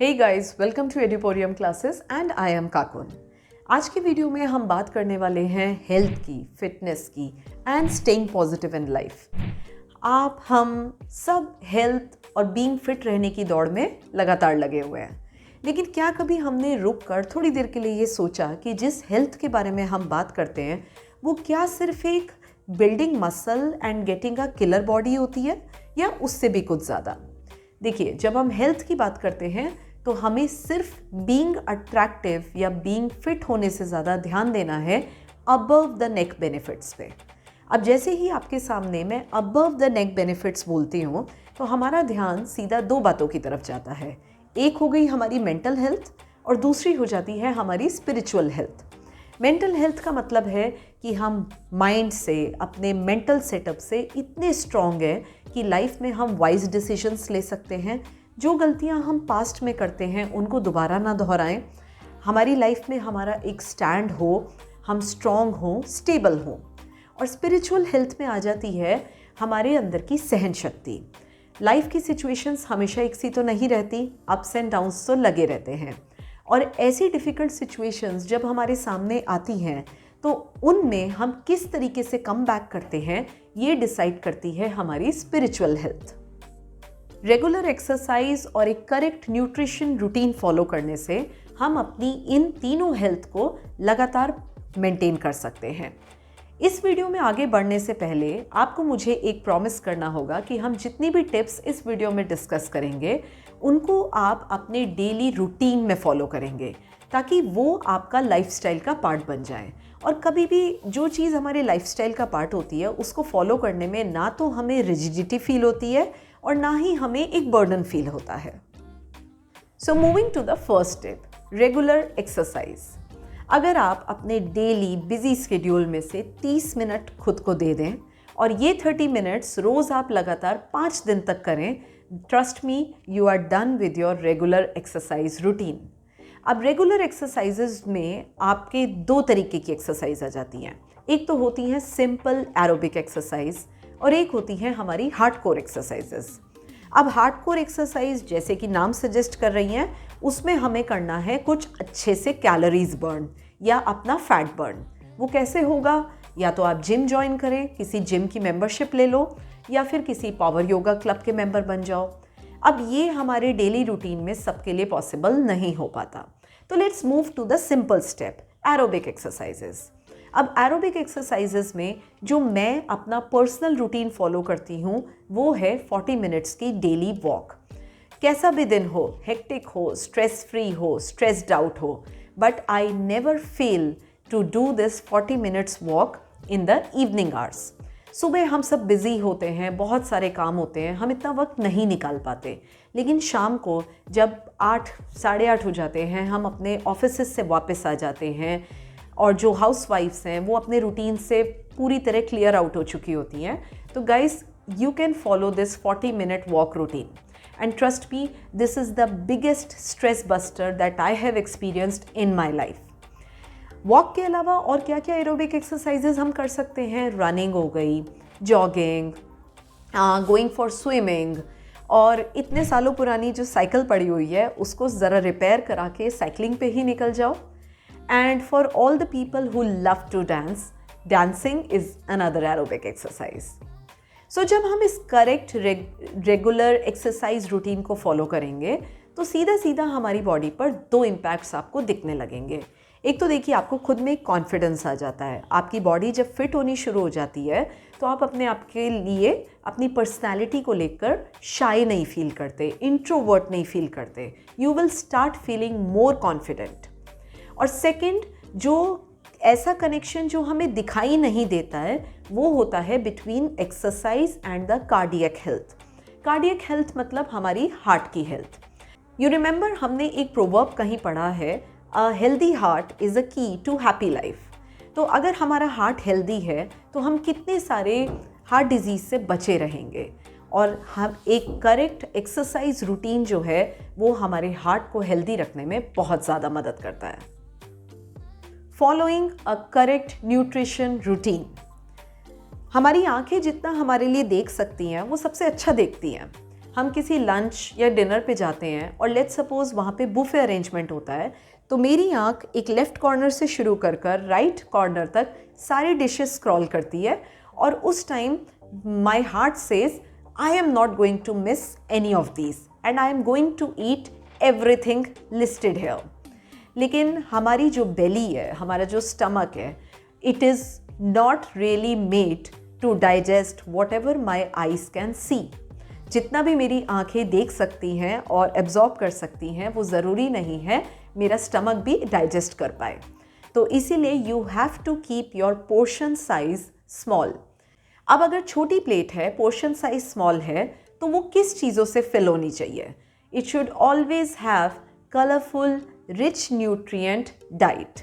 Hey guys, welcome to Eduporium classes and I am काकुन। आज के video में हम बात करने वाले हैं हेल्थ की, फिटनेस की and staying positive in life. हम सब हेल्थ और बीइंग फिट रहने की दौड़ में लगातार लगे हुए हैं, लेकिन क्या कभी हमने रुक कर थोड़ी देर के लिए ये सोचा कि जिस हेल्थ के बारे में हम बात करते हैं वो क्या सिर्फ एक building muscle and getting a killer body होती है या उससे भी कुछ ज़्यादा। देखिए, जब हम हेल्थ की बात करते हैं तो हमें सिर्फ बीइंग अट्रैक्टिव या बीइंग फिट होने से ज़्यादा ध्यान देना है अबव द नेक बेनिफिट्स पे। अब जैसे ही आपके सामने मैं अबव द नेक बेनिफिट्स बोलती हूँ तो हमारा ध्यान सीधा दो बातों की तरफ जाता है। एक हो गई हमारी मेंटल हेल्थ और दूसरी हो जाती है हमारी स्पिरिचुअल हेल्थ। मेंटल हेल्थ का मतलब है कि हम माइंड से, अपने मेंटल सेटअप से इतने स्ट्रॉन्ग हैं कि लाइफ में हम वाइज डिसीजंस ले सकते हैं। जो गलतियां हम पास्ट में करते हैं उनको दोबारा ना दोहराएं। हमारी लाइफ में हमारा एक स्टैंड हो, हम स्ट्रॉन्ग हों, स्टेबल हों। और स्पिरिचुअल हेल्थ में आ जाती है हमारे अंदर की सहन शक्ति। लाइफ की सिचुएशंस हमेशा एक सी तो नहीं रहती, अप्स एंड डाउन्स तो लगे रहते हैं। और ऐसी डिफ़िकल्ट सिचुएशंस जब हमारे सामने आती हैं तो उनमें हम किस तरीके से कम बैक करते हैं ये डिसाइड करती है हमारी स्पिरिचुअल हेल्थ। रेगुलर एक्सरसाइज और एक करेक्ट न्यूट्रिशन रूटीन फॉलो करने से हम अपनी इन तीनों हेल्थ को लगातार मेंटेन कर सकते हैं। इस वीडियो में आगे बढ़ने से पहले आपको मुझे एक प्रॉमिस करना होगा कि हम जितनी भी टिप्स इस वीडियो में डिस्कस करेंगे उनको आप अपने डेली रूटीन में फॉलो करेंगे ताकि वो आपका लाइफस्टाइल का पार्ट बन जाए। और कभी भी जो चीज़ हमारे लाइफस्टाइल का पार्ट होती है उसको फॉलो करने में ना तो हमें रिजिडिटी फील होती है और ना ही हमें एक बर्डन फील होता है। So moving to the first tip, regular exercise. अगर आप अपने डेली बिजी स्केड्यूल में से 30 मिनट खुद को दे दें और ये 30 मिनट्स रोज़ आप लगातार 5 दिन तक करें, trust me, you are done with your regular exercise routine. अब रेगुलर एक्सरसाइजेज में आपके दो तरीके की एक्सरसाइज आ जाती हैं। एक तो होती हैं सिंपल एरोबिक एक्सरसाइज और एक होती है हमारी हार्डकोर एक्सरसाइजेस। अब हार्डकोर एक्सरसाइज जैसे कि नाम सजेस्ट कर रही हैं, उसमें हमें करना है कुछ अच्छे से कैलोरीज बर्न या अपना फैट बर्न। वो कैसे होगा? या तो आप जिम ज्वाइन करें, किसी जिम की मेंबरशिप ले लो या फिर किसी पावर योगा क्लब के मेंबर बन जाओ। अब ये हमारे डेली रूटीन में सबके लिए पॉसिबल नहीं हो पाता, तो let's move to the simple step, aerobic exercises. अब एरोबिक एक्सरसाइजेस में जो मैं अपना पर्सनल रूटीन फॉलो करती हूँ वो है 40 मिनट्स की डेली वॉक। कैसा भी दिन हो, हेक्टिक हो, स्ट्रेस फ्री हो, स्ट्रेस्ड आउट हो, but I never fail to do this 40 minutes walk in the evening hours. सुबह हम सब बिज़ी होते हैं, बहुत सारे काम होते हैं, हम इतना वक्त नहीं निकाल पाते, लेकिन शाम को जब 8, साढ़े 8 हो जाते हैं, हम अपने ऑफिस से वापस आ जाते हैं और जो हाउसवाइफ्स हैं वो अपने रूटीन से पूरी तरह क्लियर आउट हो चुकी होती हैं। तो guys, you can follow this 40 minute walk routine and trust me, this is the biggest stress buster that I have experienced in my life. Walk के अलावा और क्या क्या एरोबिक एक्सरसाइजेज हम कर सकते हैं? रनिंग हो गई, जॉगिंग, गोइंग फॉर स्विमिंग, और इतने सालों पुरानी जो साइकिल पड़ी हुई है उसको ज़रा रिपेयर करा के साइकिलिंग पे ही निकल जाओ। And for all the people who love to dance, dancing is another aerobic exercise. So जब हम इस करेक्ट रेगुलर एक्सरसाइज रूटीन को फॉलो करेंगे तो सीधा सीधा हमारी बॉडी पर दो इम्पैक्ट्स आपको दिखने लगेंगे। एक तो देखिए, आपको खुद में कॉन्फिडेंस आ जाता है। आपकी बॉडी जब फिट होनी शुरू हो जाती है तो आप अपने आप के लिए, अपनी पर्सनैलिटी को लेकर शाय नहीं फील करते, इंट्रोवर्ट नहीं फील करते। You will start feeling more confident. और सेकंड, जो ऐसा कनेक्शन जो हमें दिखाई नहीं देता है वो होता है between exercise and the cardiac health. Cardiac health मतलब हमारी हार्ट की हेल्थ। यू रिमेंबर, हमने एक प्रोवर्ब कहीं पढ़ा है, a healthy heart is a की टू हैप्पी लाइफ। तो अगर हमारा हार्ट हेल्दी है तो हम कितने सारे हार्ट डिजीज़ से बचे रहेंगे। और हम एक करेक्ट एक्सरसाइज रूटीन जो है वो हमारे हार्ट को हेल्दी रखने में बहुत ज़्यादा मदद करता है। Following a correct nutrition routine. हमारी आंखें जितना हमारे लिए देख सकती हैं वो सबसे अच्छा देखती हैं, हम किसी लंच या डिनर पे जाते हैं और लेट्स सपोज वहाँ पे बुफे अरेंजमेंट होता है, तो मेरी आँख एक लेफ़्ट कॉर्नर से शुरू कर राइट कॉर्नर तक सारी डिशेस स्क्रॉल करती है और उस time my heart says I am not going to miss any of these and I am going to eat everything listed here. लेकिन हमारी जो बेली है, हमारा जो स्टमक है, it is not really made to digest whatever my eyes can see. जितना भी मेरी आंखें देख सकती हैं और एब्जॉर्ब कर सकती हैं, वो ज़रूरी नहीं है मेरा स्टमक भी डाइजेस्ट कर पाए। तो इसीलिए you have to keep your portion size small. अब अगर छोटी प्लेट है, पोर्शन साइज स्मॉल है, तो वो किस चीज़ों से फिल होनी चाहिए? It should always have colourful rich nutrient diet.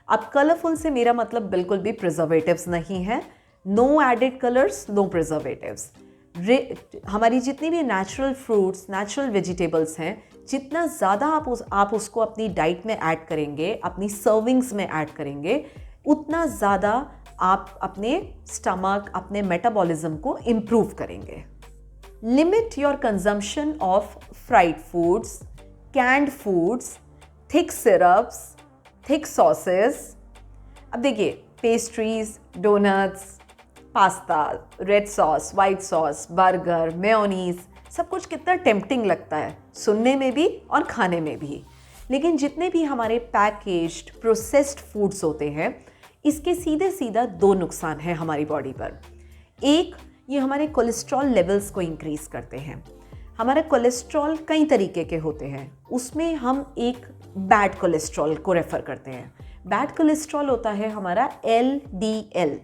अब कलरफुल से मेरा मतलब बिल्कुल भी प्रिजर्वेटिव्स नहीं है। No added colours, no preservatives. हमारी जितनी भी नेचुरल फ्रूट्स, नेचुरल वेजिटेबल्स हैं, जितना ज़्यादा आप उसको अपनी डाइट में ऐड करेंगे, अपनी सर्विंग्स में ऐड करेंगे, उतना ज़्यादा आप अपने स्टमक, अपने मेटाबॉलिज्म को इम्प्रूव करेंगे। Limit your consumption of fried foods, canned foods, thick syrups, thick sauces. अब देखिए, pastries, doughnuts, pasta, red sauce, white sauce, burger, mayonnaise, सब कुछ कितना टेम्पटिंग लगता है सुनने में भी और खाने में भी। लेकिन जितने भी हमारे पैकेज्ड प्रोसेस्ड फूड्स होते हैं, इसके सीधे सीधा दो नुकसान हैं हमारी बॉडी पर। एक, ये हमारे कोलेस्ट्रॉल लेवल्स को इंक्रीज़ करते हैं। हमारा कोलेस्ट्रॉल कई तरीके के होते हैं, उसमें हम एक बैड कोलेस्ट्रॉल को रेफ़र करते हैं। बैड कोलेस्ट्रॉल होता है हमारा LDL।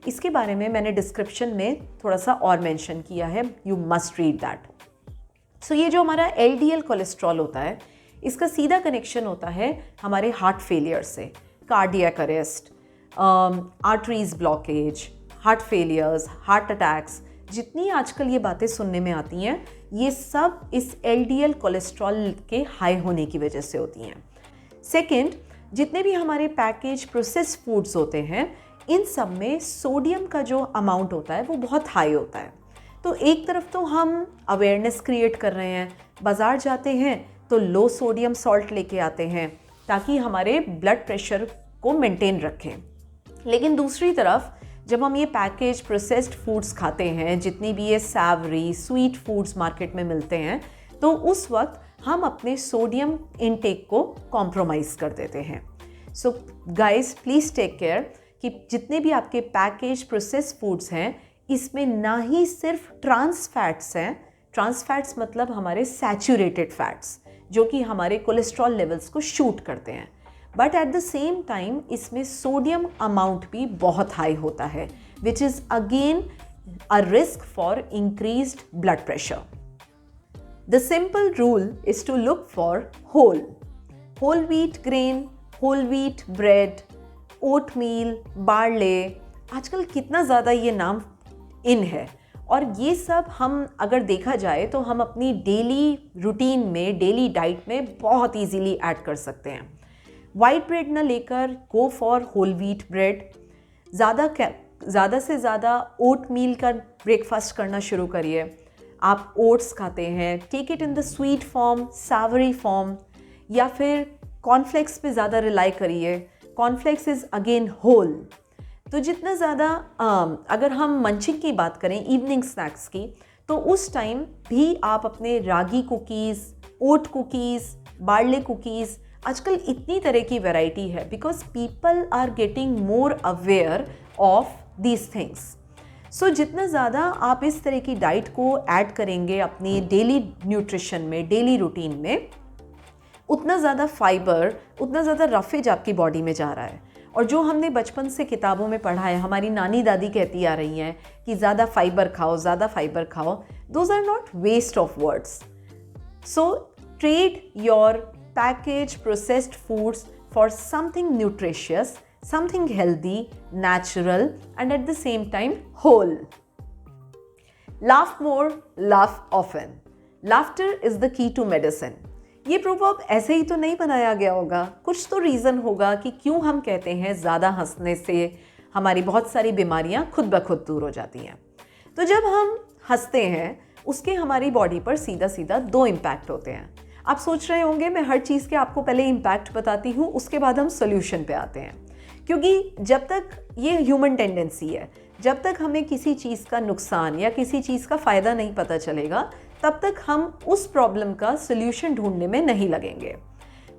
इसके बारे में मैंने डिस्क्रिप्शन में थोड़ा सा और मेंशन किया है, यू मस्ट रीड दैट। सो ये जो हमारा LDL कोलेस्ट्रॉल होता है, इसका सीधा कनेक्शन होता है हमारे हार्ट फेलियर से, cardiac arrest, arteries blockage, heart failures, heart attacks. जितनी आजकल ये बातें सुनने में आती हैं, ये सब इस LDL कोलेस्ट्रॉल के हाई होने की वजह से होती हैं। सेकेंड, जितने भी हमारे पैकेज प्रोसेस्ड फूड्स होते हैं, इन सब में सोडियम का जो अमाउंट होता है वो बहुत हाई होता है। तो एक तरफ तो हम अवेयरनेस क्रिएट कर रहे हैं, बाज़ार जाते हैं तो लो सोडियम सॉल्ट लेके आते हैं ताकि हमारे ब्लड प्रेशर को मेंटेन रखें। लेकिन दूसरी तरफ जब हम ये पैकेज प्रोसेस्ड फूड्स खाते हैं, जितनी भी ये सैवरी स्वीट फूड्स मार्केट में मिलते हैं, तो उस वक्त हम अपने सोडियम इनटेक को कॉम्प्रोमाइज़ कर देते हैं। So guys, please take care कि जितने भी आपके पैकेज प्रोसेस फूड्स हैं, इसमें ना ही सिर्फ ट्रांस फैट्स हैं। ट्रांस फैट्स मतलब हमारे सैचुरेटेड फैट्स, जो कि हमारे कोलेस्ट्रॉल लेवल्स को शूट करते हैं, but at the same time इसमें सोडियम अमाउंट भी बहुत हाई होता है, which is again a risk for increased blood pressure. The simple rule is to look for whole wheat grain, whole wheat bread, oatmeal, barley. आजकल कितना ज़्यादा ये नाम इन है, और ये सब हम अगर देखा जाए तो हम अपनी डेली रूटीन में, डेली डाइट में बहुत इजीली ऐड कर सकते हैं। वाइट ब्रेड ना लेकर go for whole wheat bread. ज़्यादा से ज़्यादा ओटमील का ब्रेकफास्ट करना शुरू करिए। आप ओट्स खाते हैं, take it in the sweet form, savoury form, या फिर कॉर्नफ्लेक्स पे ज़्यादा रिलाई करिए। Cornflakes is again whole. तो जितना ज़्यादा अगर हम मंचिंग की बात करें, इवनिंग स्नैक्स की, तो उस टाइम भी आप अपने ragi cookies, oat cookies, barley cookies, आजकल इतनी तरह की वैरायटी है because people are getting more aware of these things. So जितना ज़्यादा आप इस तरह की डाइट को ऐड करेंगे अपनी डेली न्यूट्रिशन में, डेली रूटीन में, उतना ज़्यादा फाइबर, उतना ज़्यादा रफेज आपकी बॉडी में जा रहा है। और जो हमने बचपन से किताबों में पढ़ा है, हमारी नानी दादी कहती आ रही हैं कि ज़्यादा फाइबर खाओ, ज़्यादा फाइबर खाओ, those are not waste of words. So trade your package processed foods for something nutritious, something healthy, natural, and at the same time whole. Laugh more, laugh often. Laughter is the key to medicine. ये proverb ऐसे ही तो नहीं बनाया गया होगा, कुछ तो reason होगा कि क्यों हम कहते हैं ज़्यादा हंसने से हमारी बहुत सारी बीमारियां खुद ब खुद दूर हो जाती हैं। तो जब हम हंसते हैं, उसके हमारी बॉडी पर सीधा सीधा 2 इम्पैक्ट होते हैं। आप सोच रहे होंगे मैं हर चीज़ के आपको पहले इम्पैक्ट बताती हूँ, उसके बाद हम सोल्यूशन पे आते हैं, क्योंकि जब तक ये ह्यूमन टेंडेंसी है, जब तक हमें किसी चीज़ का नुकसान या किसी चीज़ का फ़ायदा नहीं पता चलेगा, तब तक हम उस प्रॉब्लम का सोल्यूशन ढूंढने में नहीं लगेंगे।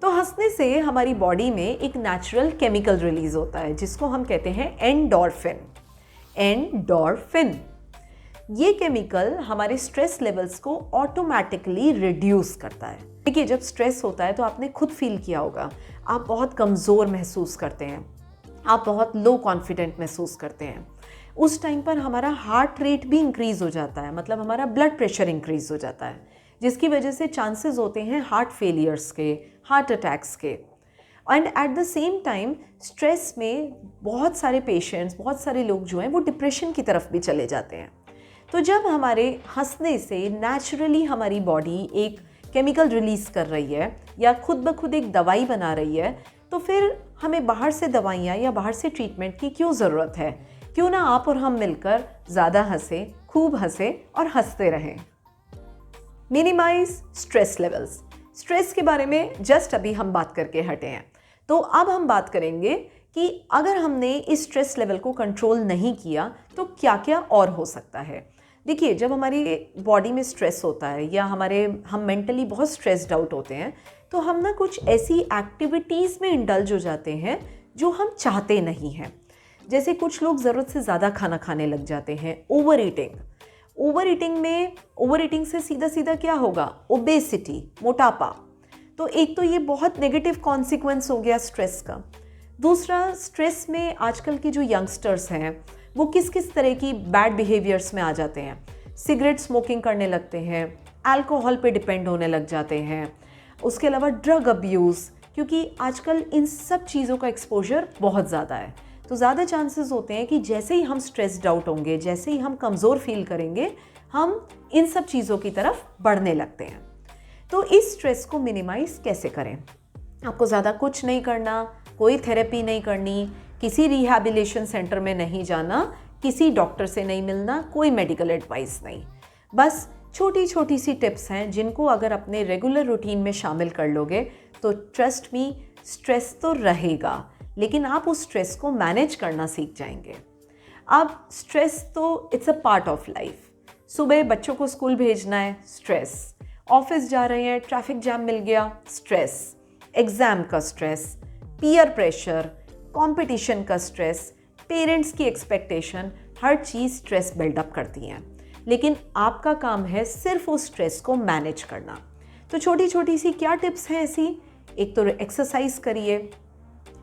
तो हंसने से हमारी बॉडी में एक नेचुरल केमिकल रिलीज होता है जिसको हम कहते हैं एंडोर्फिन। एंडोर्फिन ये केमिकल हमारे स्ट्रेस लेवल्स को ऑटोमेटिकली रिड्यूस करता है। देखिए, जब स्ट्रेस होता है तो आपने खुद फील किया होगा, आप बहुत कमज़ोर महसूस करते हैं, आप बहुत लो कॉन्फिडेंट महसूस करते हैं। उस टाइम पर हमारा हार्ट रेट भी इंक्रीज़ हो जाता है, मतलब हमारा ब्लड प्रेशर इंक्रीज़ हो जाता है, जिसकी वजह से चांसेस होते हैं हार्ट फेलियर्स के, हार्ट अटैक्स के। And eight the same time stress में बहुत सारे पेशेंट्स, बहुत सारे लोग जो हैं वो डिप्रेशन की तरफ भी चले जाते हैं। तो जब हमारे हंसने से नेचुरली हमारी बॉडी एक केमिकल रिलीज़ कर रही है या खुद ब खुद एक दवाई बना रही है, तो फिर हमें बाहर से दवाइयाँ या बाहर से ट्रीटमेंट की क्यों ज़रूरत है? क्यों ना आप और हम मिलकर ज़्यादा हंसें, खूब हंसें और हंसते रहें। Minimise stress levels. स्ट्रेस के बारे में जस्ट अभी हम बात करके हटे हैं, तो अब हम बात करेंगे कि अगर हमने इस स्ट्रेस लेवल को कंट्रोल नहीं किया तो क्या क्या और हो सकता है। देखिए, जब हमारी बॉडी में स्ट्रेस होता है या हम मेंटली बहुत स्ट्रेस्ड आउट होते हैं, तो हम ना कुछ ऐसी एक्टिविटीज़ में इंडल्ज हो जाते हैं जो हम चाहते नहीं हैं। जैसे कुछ लोग ज़रूरत से ज़्यादा खाना खाने लग जाते हैं, ओवर ईटिंग से सीधा सीधा क्या होगा? ओबेसिटी, मोटापा। तो एक तो ये बहुत नेगेटिव कॉन्सिक्वेंस हो गया स्ट्रेस का। दूसरा, स्ट्रेस में आजकल के जो यंगस्टर्स हैं वो किस किस तरह की बैड बिहेवियर्स में आ जाते हैं। सिगरेट स्मोकिंग करने लगते हैं, अल्कोहल पे डिपेंड होने लग जाते हैं, उसके अलावा ड्रग अब्यूज़, क्योंकि आजकल इन सब चीज़ों का एक्सपोजर बहुत ज़्यादा है। तो ज़्यादा चांसेस होते हैं कि जैसे ही हम स्ट्रेस्ड आउट होंगे, जैसे ही हम कमज़ोर फील करेंगे, हम इन सब चीज़ों की तरफ बढ़ने लगते हैं। तो इस स्ट्रेस को मिनिमाइज़ कैसे करें? आपको ज़्यादा कुछ नहीं करना, कोई थेरेपी नहीं करनी, किसी रिहैबिलिटेशन सेंटर में नहीं जाना, किसी डॉक्टर से नहीं मिलना, कोई मेडिकल एडवाइस नहीं। बस छोटी छोटी सी टिप्स हैं जिनको अगर अपने रेगुलर रूटीन में शामिल कर लोगे तो ट्रस्ट मी, स्ट्रेस तो रहेगा, लेकिन आप उस स्ट्रेस को मैनेज करना सीख जाएंगे। अब स्ट्रेस तो it's a part of life. सुबह बच्चों को स्कूल भेजना है, स्ट्रेस। ऑफिस जा रहे हैं, ट्रैफिक जैम मिल गया, स्ट्रेस। एग्ज़ाम का स्ट्रेस, पीयर प्रेशर, कंपटीशन का स्ट्रेस, पेरेंट्स की एक्सपेक्टेशन, हर चीज़ स्ट्रेस बिल्डअप करती हैं। लेकिन आपका काम है सिर्फ उस स्ट्रेस को मैनेज करना। तो छोटी छोटी सी क्या टिप्स हैं ऐसी? एक तो एक्सरसाइज करिए,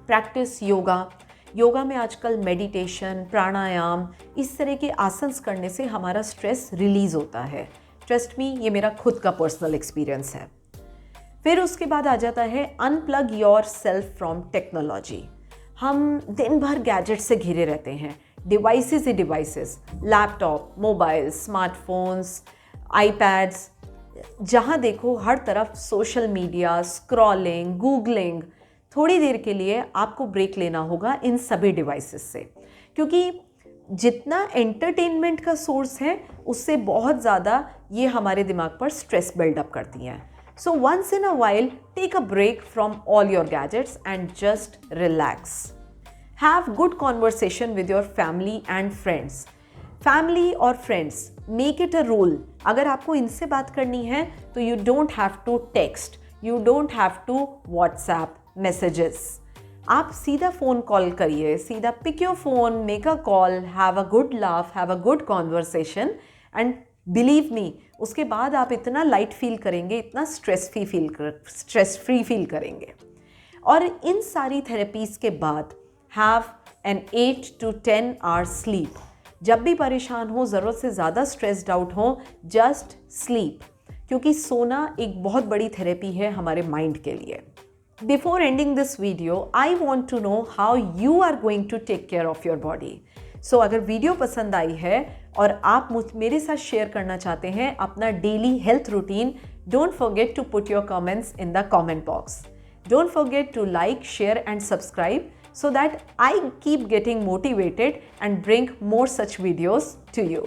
प्रैक्टिस योगा में आजकल मेडिटेशन, प्राणायाम, इस तरह के आसन्स करने से हमारा स्ट्रेस रिलीज़ होता है। ट्रस्ट मी, ये मेरा खुद का पर्सनल एक्सपीरियंस है। फिर उसके बाद आ जाता है unplug yourself from technology. हम दिन भर गैजेट से घिरे रहते हैं, डिवाइसेस ही devices, laptop, mobile, smartphones, iPads, जहाँ देखो हर तरफ सोशल मीडिया, स्क्रॉलिंग, गूगलिंग। थोड़ी देर के लिए आपको ब्रेक लेना होगा इन सभी डिवाइसेस से, क्योंकि जितना एंटरटेनमेंट का सोर्स है उससे बहुत ज़्यादा ये हमारे दिमाग पर स्ट्रेस बिल्डअप करती हैं। So once in a while, take a break from all your gadgets and just relax. Have good conversation with your family and friends. Family और friends, make it a rule. अगर आपको इनसे बात करनी है तो you don't have to text, you don't have to WhatsApp messages. आप सीधा फ़ोन कॉल करिए, सीधा pick your phone, make a call, have a good laugh, have a good conversation and believe me, उसके बाद आप इतना लाइट फील करेंगे, इतना स्ट्रेस फ्री फील करेंगे। और इन सारी थेरेपीज़ के बाद have an 8 to 10 hours sleep. जब भी परेशान हो, ज़रूरत से ज़्यादा स्ट्रेस्ड आउट हो, जस्ट स्लीप, क्योंकि सोना एक बहुत बड़ी थेरेपी है हमारे माइंड के लिए। Before ending this video, I want to know how you are going to take care of your body. So अगर वीडियो पसंद आई है और आप मेरे साथ शेयर करना चाहते हैं अपना daily health routine, don't forget to put your comments in the comment box. Don't forget to like, share and subscribe so that I keep getting motivated and bring more such videos to you.